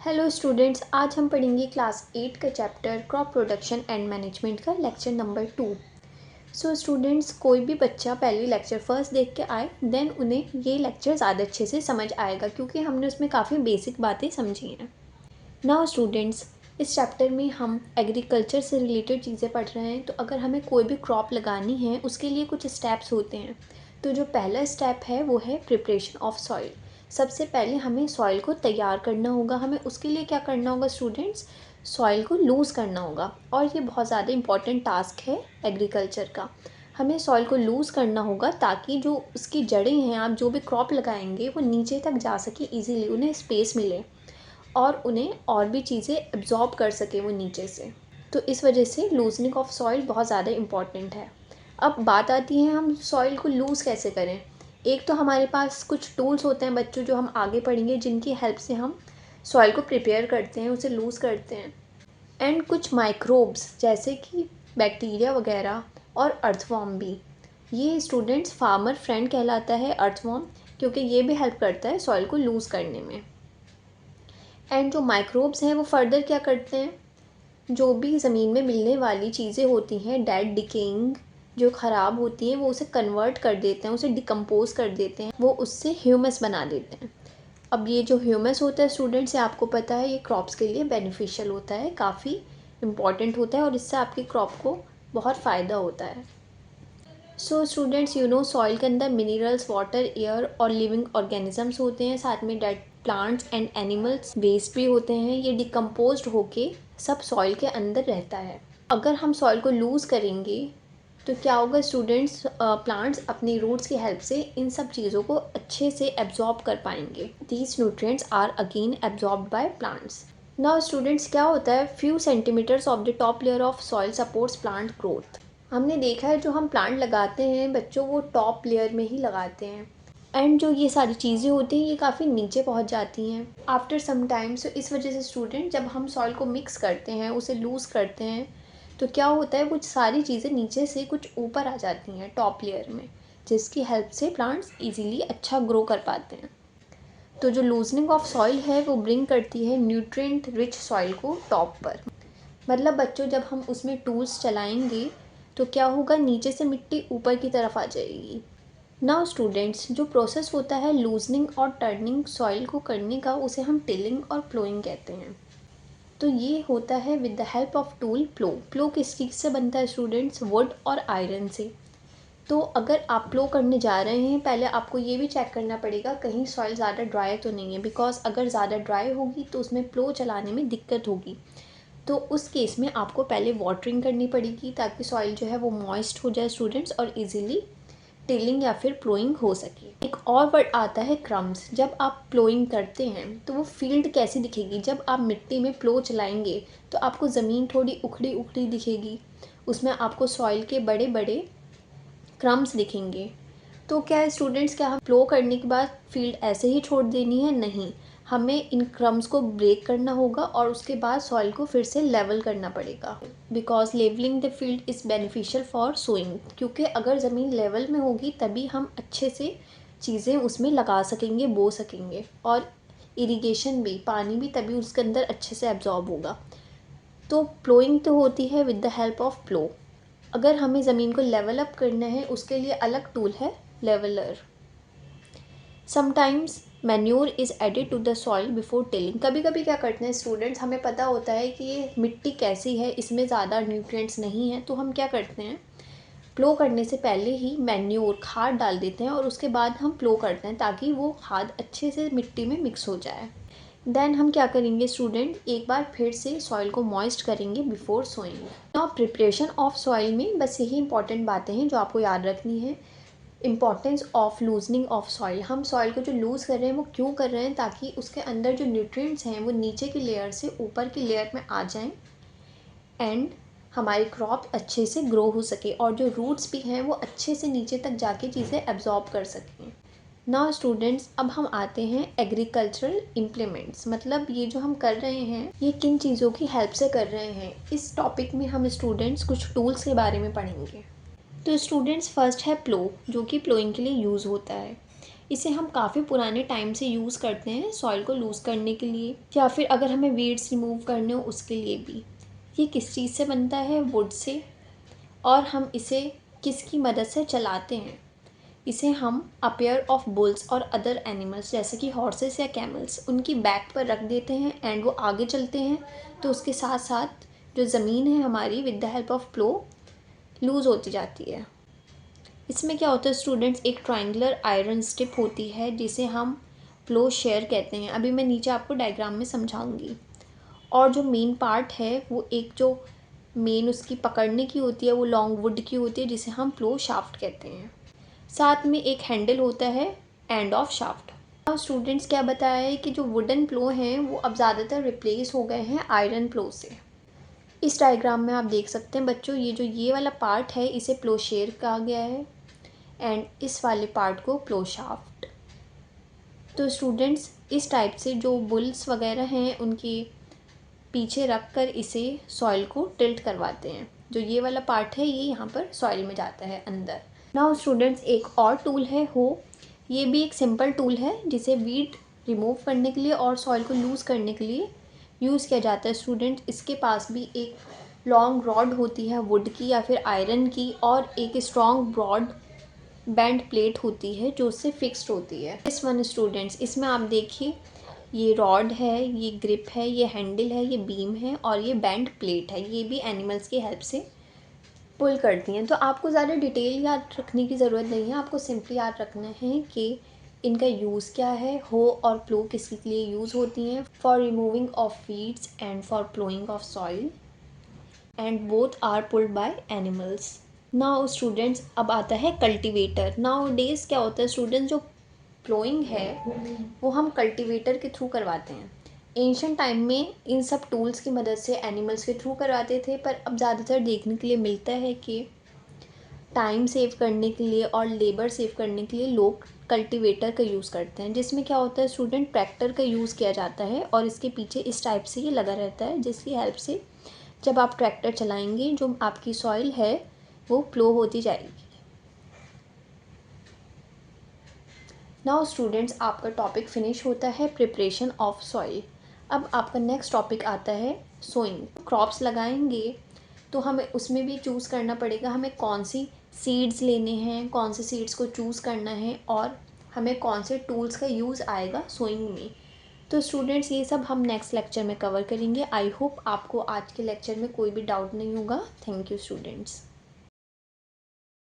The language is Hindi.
हेलो स्टूडेंट्स, आज हम पढ़ेंगे क्लास 8 का chapter crop production and management का लेक्चर नंबर 2। सो स्टूडेंट्स, कोई भी बच्चा पहले लेक्चर फर्स्ट देख के आए देन उन्हें ये लेक्चर ज़्यादा अच्छे से समझ आएगा, क्योंकि हमने उसमें काफ़ी बेसिक बातें समझी हैं। नाउ स्टूडेंट्स, इस चैप्टर में हम एग्रीकल्चर से रिलेटेड चीज़ें पढ़ रहे हैं। तो अगर हमें कोई भी क्रॉप लगानी है उसके लिए कुछ स्टेप्स होते हैं। तो जो पहला स्टेप है वो है प्रिपरेशन ऑफ सॉइल। सबसे पहले हमें सॉइल को तैयार करना होगा। हमें उसके लिए क्या करना होगा स्टूडेंट्स? सॉइल को लूज़ करना होगा, और ये बहुत ज़्यादा इंपॉर्टेंट टास्क है एग्रीकल्चर का। हमें सॉइल को लूज़ करना होगा ताकि जो उसकी जड़ें हैं, आप जो भी क्रॉप लगाएंगे वो नीचे तक जा सके ईजीली, उन्हें स्पेस मिले और उन्हें और भी चीज़ें एब्जॉर्ब कर सके वो नीचे से। तो इस वजह से लूजनिंग ऑफ सॉइल बहुत ज़्यादा इम्पॉर्टेंट है। अब बात आती है हम सॉइल को लूज़ कैसे करें। एक तो हमारे पास कुछ टूल्स होते हैं बच्चों, जो हम आगे पढ़ेंगे, जिनकी हेल्प से हम सॉइल को प्रिपेयर करते हैं, उसे लूज़ करते हैं। एंड कुछ माइक्रोब्स जैसे कि बैक्टीरिया वगैरह और अर्थवॉर्म भी। ये स्टूडेंट्स फार्मर फ्रेंड कहलाता है अर्थवॉर्म, क्योंकि ये भी हेल्प करता है सॉइल को लूज़ करने में। एंड जो माइक्रोब्स हैं वो फर्दर क्या करते हैं, जो भी ज़मीन में मिलने वाली चीज़ें होती हैं डेड डिकेइंग, जो ख़राब होती हैं, वो उसे कन्वर्ट कर देते हैं, उसे डिकम्पोज कर देते हैं, वो उससे ह्यूमस बना देते हैं। अब ये जो ह्यूमस होता है स्टूडेंट्स, से आपको पता है ये क्रॉप्स के लिए बेनिफिशियल होता है, काफ़ी इम्पॉर्टेंट होता है, और इससे आपकी क्रॉप को बहुत फ़ायदा होता है। सो स्टूडेंट्स, सॉइल के अंदर मिनरल्स, वाटर, एयर और लिविंग ऑर्गेनिजम्स होते हैं, साथ में dead plants and animals waste भी होते हैं। ये डिकम्पोज्ड होके सब सॉइल के अंदर रहता है। अगर हम सॉइल को लूज़ करेंगे तो क्या होगा स्टूडेंट्स, प्लांट्स अपनी रूट्स की हेल्प से इन सब चीज़ों को अच्छे से एब्जॉर्ब कर पाएंगे। These nutrients are again absorbed by plants. Now students, क्या होता है, few centimetres of the top layer of soil supports plant growth. हमने देखा है जो हम प्लांट लगाते हैं बच्चों, वो टॉप लेयर में ही लगाते हैं, एंड जो ये सारी चीज़ें होती हैं ये काफ़ी नीचे पहुंच जाती हैं आफ्टर सम टाइम। सो इस वजह से स्टूडेंट, जब हम सॉइल को मिक्स करते हैं, उसे लूज़ करते हैं, तो क्या होता है, कुछ सारी चीज़ें नीचे से कुछ ऊपर आ जाती हैं टॉप लेयर में, जिसकी हेल्प से प्लांट्स इजीली अच्छा ग्रो कर पाते हैं। तो जो लूजनिंग ऑफ सॉइल है वो ब्रिंग करती है न्यूट्रिएंट रिच सॉइल को टॉप पर। मतलब बच्चों, जब हम उसमें टूल्स चलाएंगे तो क्या होगा, नीचे से मिट्टी ऊपर की तरफ आ जाएगी। नाउ स्टूडेंट्स, जो प्रोसेस होता है लूजनिंग और टर्निंग सॉइल को करने का, उसे हम टिलिंग और प्लोइंग कहते हैं। तो ये होता है with the help of tool plough. Plough किस चीज़ से बनता है स्टूडेंट्स? वुड और आयरन से। तो अगर आप प्लो करने जा रहे हैं, पहले आपको ये भी चेक करना पड़ेगा कहीं सॉइल ज़्यादा ड्राई तो नहीं है, बिकॉज अगर ज़्यादा ड्राई होगी तो उसमें प्लो चलाने में दिक्कत होगी। तो उस केस में आपको पहले वाटरिंग करनी पड़ेगी ताकि सॉइल जो है वो मॉइस्ट हो जाए स्टूडेंट्स, और इजीली टिलिंग या फिर प्लोइंग हो सके। एक और वर्ड आता है क्रम्स। जब आप प्लोइंग करते हैं तो वो फील्ड कैसी दिखेगी, जब आप मिट्टी में प्लो चलाएंगे तो आपको ज़मीन थोड़ी उखड़ी उखड़ी दिखेगी, उसमें आपको सॉइल के बड़े बड़े क्रम्स दिखेंगे। तो क्या है स्टूडेंट्स, क्या हम प्लो करने के बाद फील्ड ऐसे ही छोड़ देनी है? नहीं, हमें इन क्रम्स को ब्रेक करना होगा और उसके बाद सॉइल को फिर से लेवल करना पड़ेगा, because levelling the field is beneficial for sowing. क्योंकि अगर ज़मीन लेवल में होगी तभी हम अच्छे से चीज़ें उसमें लगा सकेंगे, बो सकेंगे, और इरिगेशन भी, पानी भी तभी उसके अंदर अच्छे से एब्जॉर्ब होगा। तो प्लोइंग तो होती है विद द हेल्प ऑफ प्लो। अगर हमें ज़मीन को लेवल अप करना है उसके लिए अलग टूल है leveller. Sometimes manure is added to the soil before tilling. कभी कभी क्या करते हैं स्टूडेंट्स, हमें पता होता है कि ये मिट्टी कैसी है, इसमें ज़्यादा न्यूट्रिएंट्स नहीं है, तो हम क्या करते हैं, प्लो करने से पहले ही मैन्योर, खाद डाल देते हैं और उसके बाद हम प्लो करते हैं ताकि वो खाद अच्छे से मिट्टी में मिक्स हो जाए। देन हम क्या करेंगे स्टूडेंट, एक बार फिर से सॉइल को मॉइस्ट करेंगे before sowing. Now preparation of soil में बस यही इंपॉर्टेंट बातें हैं जो आपको याद रखनी है। Importance of loosening of soil. हम सॉइल को जो लूज़ कर रहे हैं वो क्यों कर रहे हैं, ताकि उसके अंदर जो न्यूट्रिएंट्स हैं वो नीचे की लेयर से ऊपर की लेयर में आ जाएं एंड हमारी क्रॉप अच्छे से ग्रो हो सके, और जो रूट्स भी हैं वो अच्छे से नीचे तक जाके चीज़ें एब्जॉर्ब कर सकें। नाउ स्टूडेंट्स, अब हम आते हैं एग्रीकल्चरल इम्प्लीमेंट्स। मतलब ये जो हम कर रहे हैं ये किन चीज़ों की हेल्प से कर रहे हैं। इस टॉपिक में हम स्टूडेंट्स कुछ टूल्स के बारे में पढ़ेंगे। तो स्टूडेंट्स, फर्स्ट है प्लो, जो कि प्लोइंग के लिए यूज़ होता है। इसे हम काफ़ी पुराने टाइम से यूज़ करते हैं सॉइल को लूज़ करने के लिए, या फिर अगर हमें वीड्स रिमूव करने हो उसके लिए भी। ये किस चीज़ से बनता है? Would say. और हम इसे किसकी मदद से चलाते हैं? इसे हम अ पेयर ऑफ बुल्स और अदर एनिमल्स जैसे कि हॉर्सेस या कैमल्स उनकी बैक पर रख देते हैं एंड वो आगे चलते हैं, तो उसके साथ साथ जो ज़मीन है हमारी with the help of plough loose होती जाती है। इसमें क्या होता है स्टूडेंट्स, एक ट्रायंगुलर आयरन स्ट्रिप होती है जिसे हम प्लो शेयर कहते हैं। अभी मैं नीचे आपको डायग्राम में समझाऊंगी। और जो मेन पार्ट है वो एक जो मेन उसकी पकड़ने की होती है वो लॉन्ग वुड की होती है जिसे हम प्लो शाफ्ट कहते हैं। साथ में एक हैंडल होता है एंड ऑफ शाफ्ट। अब स्टूडेंट्स क्या बताया है कि जो वुडन प्लो हैं वो अब ज़्यादातर रिप्लेस हो गए हैं आयरन प्लो से। इस डायग्राम में आप देख सकते हैं बच्चों, ये वाला पार्ट है इसे प्लो शेयर कहा गया है एंड इस वाले पार्ट को प्लो शाफ्ट। तो स्टूडेंट्स इस टाइप से जो बुल्स वगैरह हैं उनके पीछे रख कर इसे सॉइल को टिल्ट करवाते हैं। जो ये वाला पार्ट है ये यहाँ पर सॉइल में जाता है अंदर। नाउ स्टूडेंट्स एक और टूल है हो। ये भी एक सिंपल टूल है जिसे वीड रिमूव करने के लिए और सॉइल को लूज़ करने के लिए यूज़ किया जाता है। स्टूडेंट इसके पास भी एक लॉन्ग रॉड होती है वुड की या फिर आयरन की, और एक स्ट्रॉन्ग ब्रॉड बैंड प्लेट होती है जो उससे फिक्स्ड होती है। इस वन स्टूडेंट्स इसमें आप देखिए ये रॉड है, ये ग्रिप है, ये हैंडल है, ये बीम है और ये बैंड प्लेट है। ये भी एनिमल्स की हेल्प से पुल करती हैं। तो आपको ज़्यादा डिटेल याद रखने की ज़रूरत नहीं है, आपको सिंपली याद रखना है कि इनका यूज़ क्या है। हो और प्लो किसके लिए यूज़ होती हैं? For removing of weeds and for ploughing of soil, and both are pulled by animals. Now students अब आता है कल्टीवेटर। नाउ डेज क्या होता है स्टूडेंट्स, जो प्लोइंग है वो हम कल्टीवेटर के थ्रू करवाते हैं। एंशियंट टाइम में इन सब टूल्स की मदद से एनिमल्स के थ्रू करवाते थे, पर अब ज़्यादातर देखने के लिए मिलता है कि टाइम सेव करने के लिए और लेबर सेव करने के लिए लोग कल्टीवेटर का यूज़ करते हैं, जिसमें क्या होता है स्टूडेंट ट्रैक्टर का यूज़ किया जाता है और इसके पीछे इस टाइप से ये लगा रहता है, जिसकी हेल्प से जब आप ट्रैक्टर चलाएंगे जो आपकी सॉइल है वो प्लो होती जाएगी। नाउ स्टूडेंट्स आपका टॉपिक फिनिश होता है प्रिपरेशन ऑफ सॉइल। अब आपका नेक्स्ट टॉपिक आता है सोइंग। क्रॉप्स लगाएंगे तो हमें उसमें भी चूज़ करना पड़ेगा हमें कौन सी सीड्स लेने हैं, कौन से सीड्स को चूज़ करना है और हमें कौन से टूल्स का यूज़ आएगा सोइंग में। तो स्टूडेंट्स ये सब हम नेक्स्ट लेक्चर में कवर करेंगे। आई होप आपको आज के लेक्चर में कोई भी डाउट नहीं होगा। Thank you students.